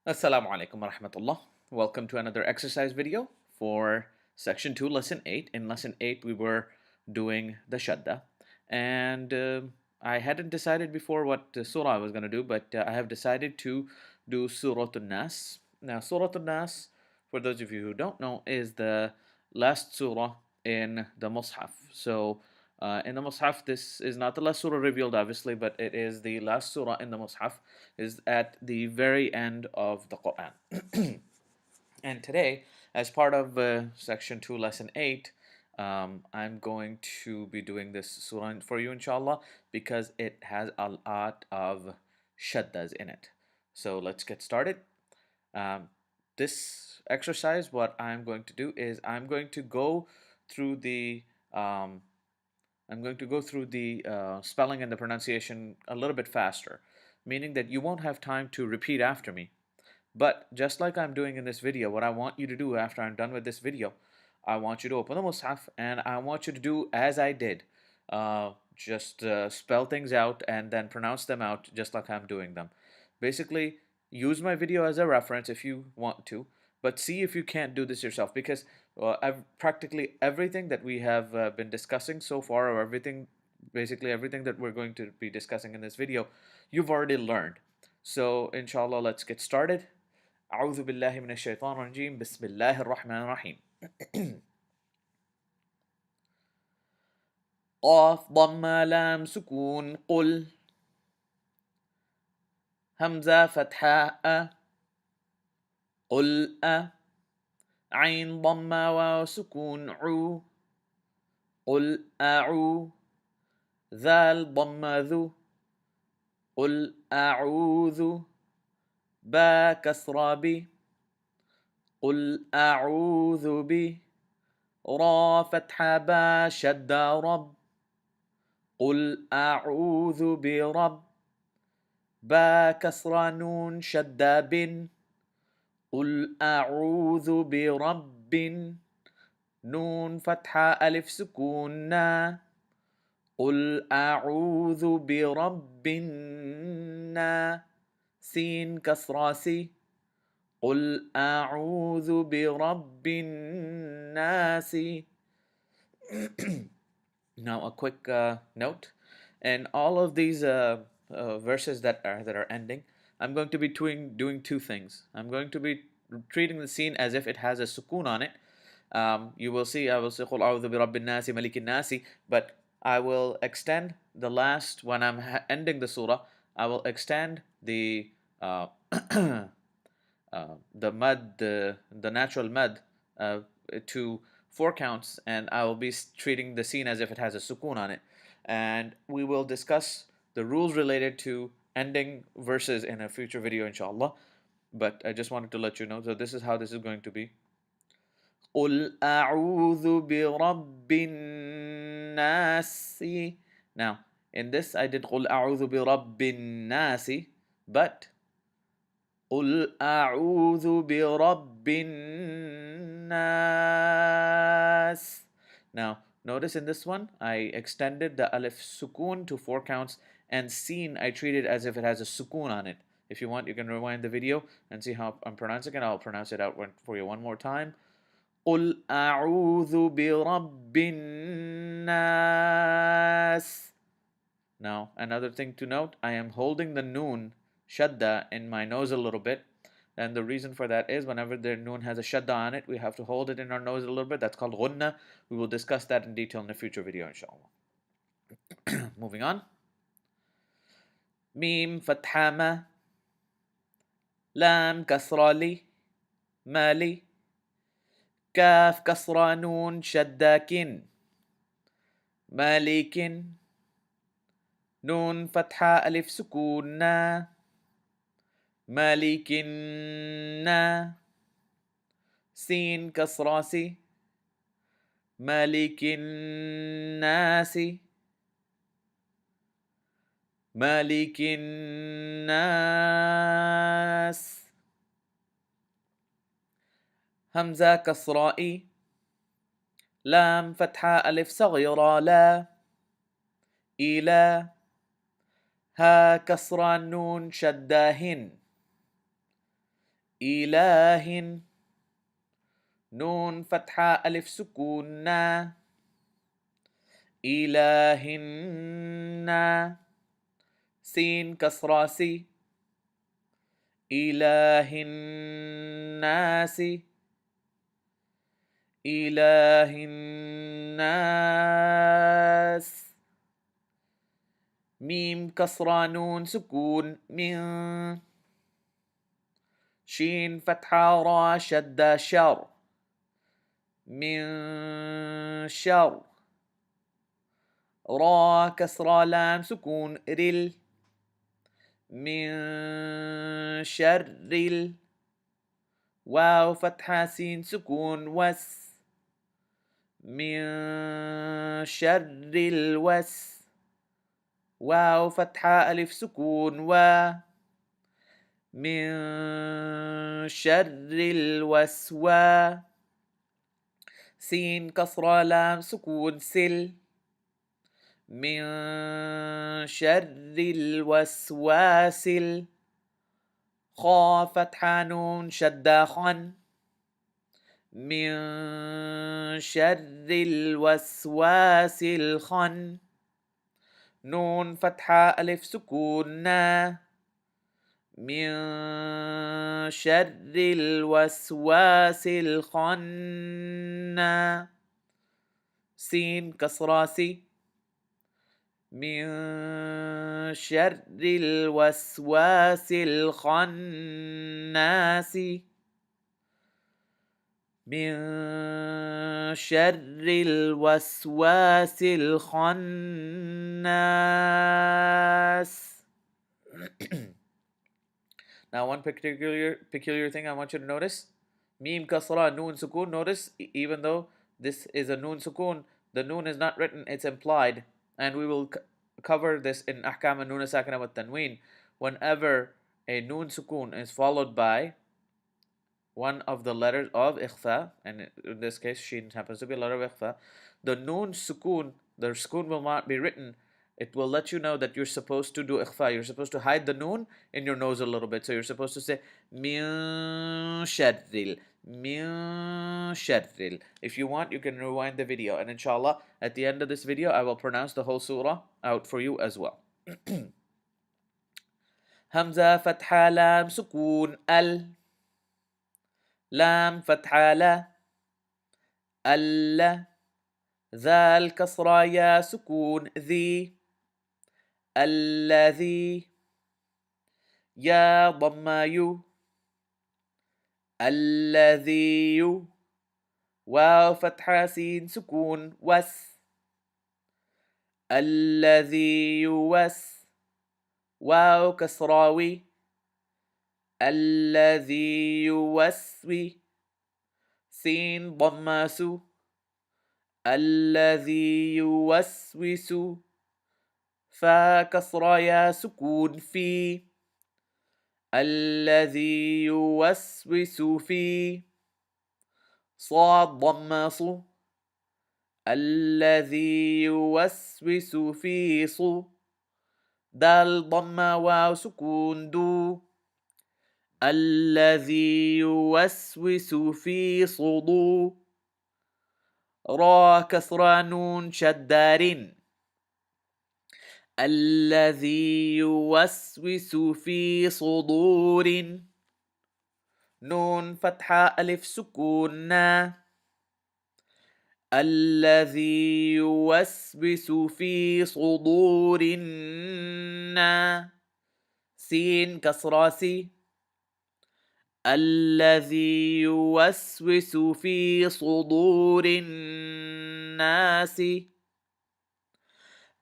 Assalamu alaikum wa rahmatullah. Welcome to another exercise video for section 2, lesson 8. In lesson 8, we were doing the shadda, and I hadn't decided before what surah I was going to do, but I have decided to do Surah An Naas. Now, Surah An Naas, for those of you who don't know, is the last surah in the Mus'haf. So, in the Mus'haf, this is not the last surah revealed, obviously, but it is the last surah in the Mus'haf, is at the very end of the Quran. And today, as part of section 2, lesson 8, I'm going to be doing this surah for you, inshallah, because it has a lot of shaddas in it. So let's get started. Um, this exercise, what I'm going to do is I'm going to go through the um, spelling and the pronunciation a little bit faster, meaning that you won't have time to repeat after me. But just like I'm doing in this video, what I want you to do after I'm done with this video, I want you to open the Mus'haf and I want you to do as I did. Just spell things out and then pronounce them out just like I'm doing them. Basically, use my video as a reference if you want to, but see if you can't do this yourself, because practically everything that we have been discussing so far, or basically everything that we're going to be discussing in this video, you've already learned. So inshallah, let's get started. أعوذ بالله من الشيطان الرجيم بسم الله الرحمن الرحيم. قاف ضم لام سكون قل همزة فتحة أ قل أ عين ضمة واو سكون عو قل أعو ذال ضمة ذو قل أعوذ با كسرة بي قل أعوذ بي را فتحة با شدة رب قل أعوذ برب با كسرة نون شدة بن قل أعوذ برب نون فتحة ألف سكون نا قل أعوذ برب النا سين كسرة سي قل أعوذ برب الناس. Now a quick note, and all of these verses that are ending, I'm going to be doing two things. I'm going to be treating the scene as if it has a sukoon on it. You will see, I will say قل أعوذ برب الناس ملك الناس, but I will extend the last, when I'm ending the surah, I will extend the the mud, the natural mud, to 4 counts, and I will be treating the scene as if it has a sukoon on it. And we will discuss the rules related to ending verses in a future video, inshallah. But I just wanted to let you know. So this is how this is going to be. قُلْ أَعُوذُ بِرَبِّ النَّاسِ. Now, in this I did قُلْ أَعُوذُ بِرَبِّ النَّاسِ, but قُلْ أَعُوذُ بِرَبِّ النَّاسِ. Now, notice in this one, I extended the alif sukoon to 4 counts, and seen I treated as if it has a sukoon on it. If you want, you can rewind the video and see how I'm pronouncing it. I'll pronounce it out for you one more time. قُلْ أَعُوذُ بِرَبِّ النَّاسِ. Now, another thing to note, I am holding the noon shadda in my nose a little bit. And the reason for that is whenever the noon has a shadda on it, we have to hold it in our nose a little bit. That's called ghunna. We will discuss that in detail in a future video, inshallah. Moving on. Mim fatha ma. Lam kasra li. Mali. Kaf kasra noon shadda kin. Malikin. نون فتحة ألف سكون نا مالكنا سين كسرة سي مالك الناس مالك الناس همزة كسرة إي لام فتحة ألف صغيرة لا إلى ها كسرة نون شدة هن إله. نون فتحة ألف سكون نا. إلهنا. سين كسرة سي. إله الناس. إله الناس. ميم كسرة نون سكون من. شين فتحة را شدة شر. من شر. را كسرة لام سكون رل. من شر واو فتحة سين سكون وس. من شر الوس. واو فتحة ألف سكون و. من شر الوسواس. سين كسرة لام سكون سل. من شر الوسواس. خا فتحة نون شدة خن. من شر الوسواس الخن. نون فتحة ألف سكون نا. من شر الوسواس الخناس. سين كسرة سي. من شر الوسواس الخناس. من شر الوسواس الخناس. Now, one peculiar thing I want you to notice. Mim kasra noon sukoon. Notice, even though this is a noon sukoon, the noon is not written, it's implied. And we will cover this in Ahkam al Noon Sakina wa Tanween. Whenever a noon sukoon is followed by one of the letters of ikhfa, and in this case, sheen happens to be a letter of ikhfa, the noon sukoon, the sukoon will not be written. It will let you know that you're supposed to do ikhfa. You're supposed to hide the noon in your nose a little bit. So you're supposed to say min sharril, min sharril. If you want, you can rewind the video, and inshallah, at the end of this video, I will pronounce the whole surah out for you as well. Hamza fatha lam sukoon al. لام فتحة لا. ال. ذال كسرة يا سكون ذي. الذي. يا ضمة يو. الذي يو. واو فتحة سين سكون وس. الذي يوس. واو كسراوي. الذي يوسوي. سين ضمة سو. الذي يوسوس. فا كسرة يا سكون في. الذي يوسوس في. صاد ضمة صو. الذي يوسوس في صو. دال ضمة واو سكون دو. الذي يوسوس في صدور. را كسرة نون شدار. الذي يوسوس في صدور. نون فتحة ألف سكون نا. الذي يوسوس في صدور الناس. سين كسرة سي. الذي يوسوس في صدور الناس.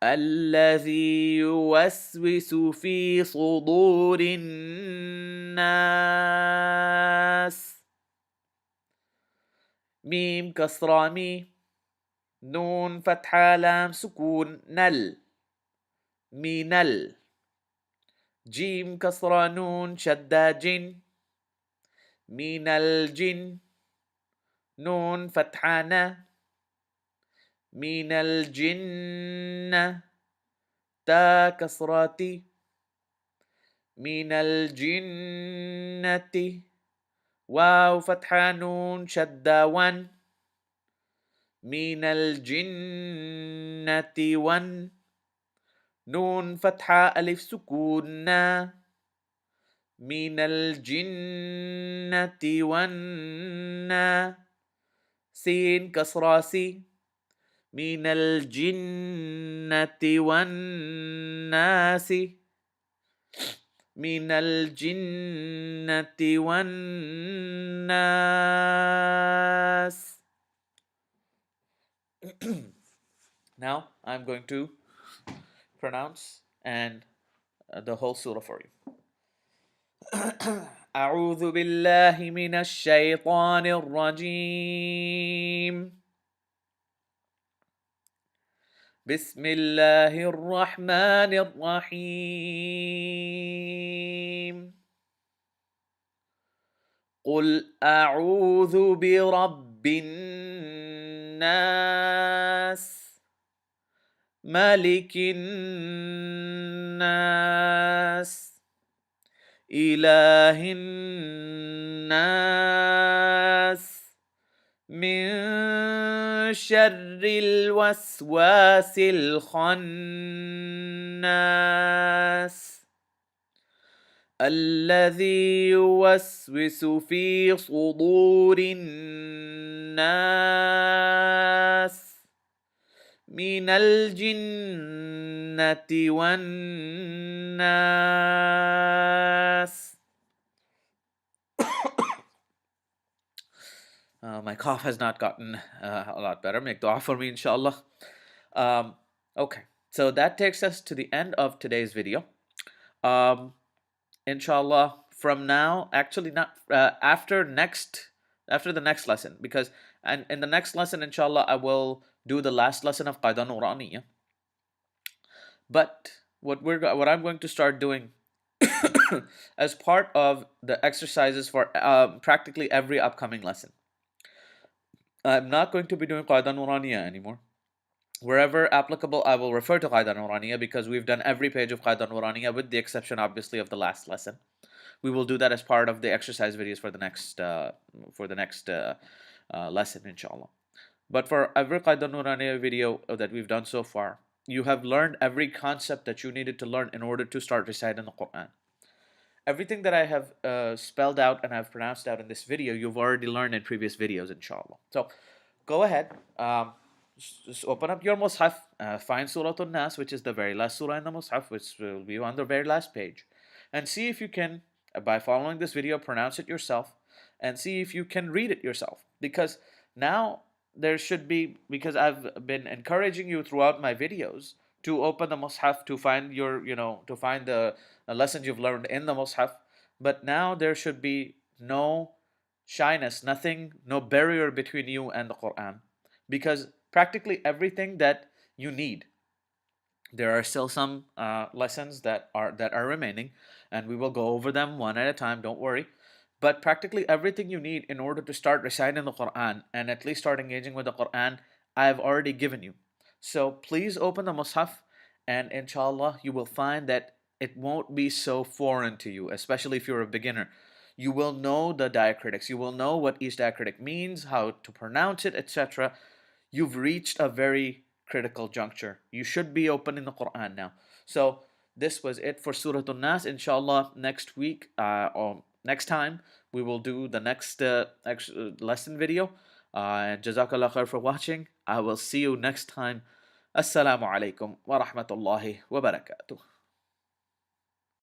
الذي يوسوس في صدور الناس. ميم كسرة مي. نون فتحة لام سكون نل. مينل. جيم كسرة نون شدة جن. من الجن. نون فتحة نا. من الجنة. تا كسرة تي. من الجنة. واو فتحة نون شدة ون. من الجنة ون. نون فتحة ألف سكون نا. من الجنة والنا. سين كسرة سي. من الجنة والناس. من الجنة والناس. Now I'm going to pronounce and the whole surah for you. أعوذ بالله من الشيطان الرجيم. بسم الله الرحمن الرحيم. قل أعوذ برب الناس. ملك الناس. إله الناس. من شر الوسواس الخناس. الذي يوسوس في صدور الناس من الجنة والناس. My cough has not gotten a lot better. Make dua for me, inshallah. Okay, so that takes us to the end of today's video. Inshallah, from now, actually not after the next lesson, because and in the next lesson, inshallah, I will do the last lesson of Qaida Nuraniya. But what I'm going to start doing as part of the exercises for practically every upcoming lesson. I'm not going to be doing Qaida Nuraniya anymore. Wherever applicable, I will refer to Qaida Nuraniya because we've done every page of Qaida Nuraniya with the exception, obviously, of the last lesson. We will do that as part of the exercise videos for the next lesson, inshallah. But for every Qaida Nuraniya video that we've done so far, you have learned every concept that you needed to learn in order to start reciting the Quran. Everything that I have spelled out and I've pronounced out in this video, you've already learned in previous videos, inshallah. So go ahead, just open up your Mus'haf, find Surah An Naas, which is the very last surah in the Mus'haf, which will be on the very last page, and see if you can, by following this video, pronounce it yourself, and see if you can read it yourself. Because now there should be, because I've been encouraging you throughout my videos to open the Mus'haf to find to find the lessons you've learned in the Mus'haf. But now there should be no shyness, nothing, no barrier between you and the Quran. Because practically everything that you need, there are still some lessons that are remaining, and we will go over them one at a time, don't worry. But practically everything you need in order to start reciting the Quran and at least start engaging with the Quran, I have already given you. So please open the Mus'haf, and inshallah you will find that it won't be so foreign to you, especially if you're a beginner. You will know the diacritics, you will know what each diacritic means, how to pronounce it, etc. You've reached a very critical juncture. You should be opening the Quran now. So this was it for Surah An Naas. Inshallah, next week or next time we will do the next lesson video. And Jazakallah khair for watching. I will see you next time. Assalamu alaikum wa rahmatullahi wa barakatuh.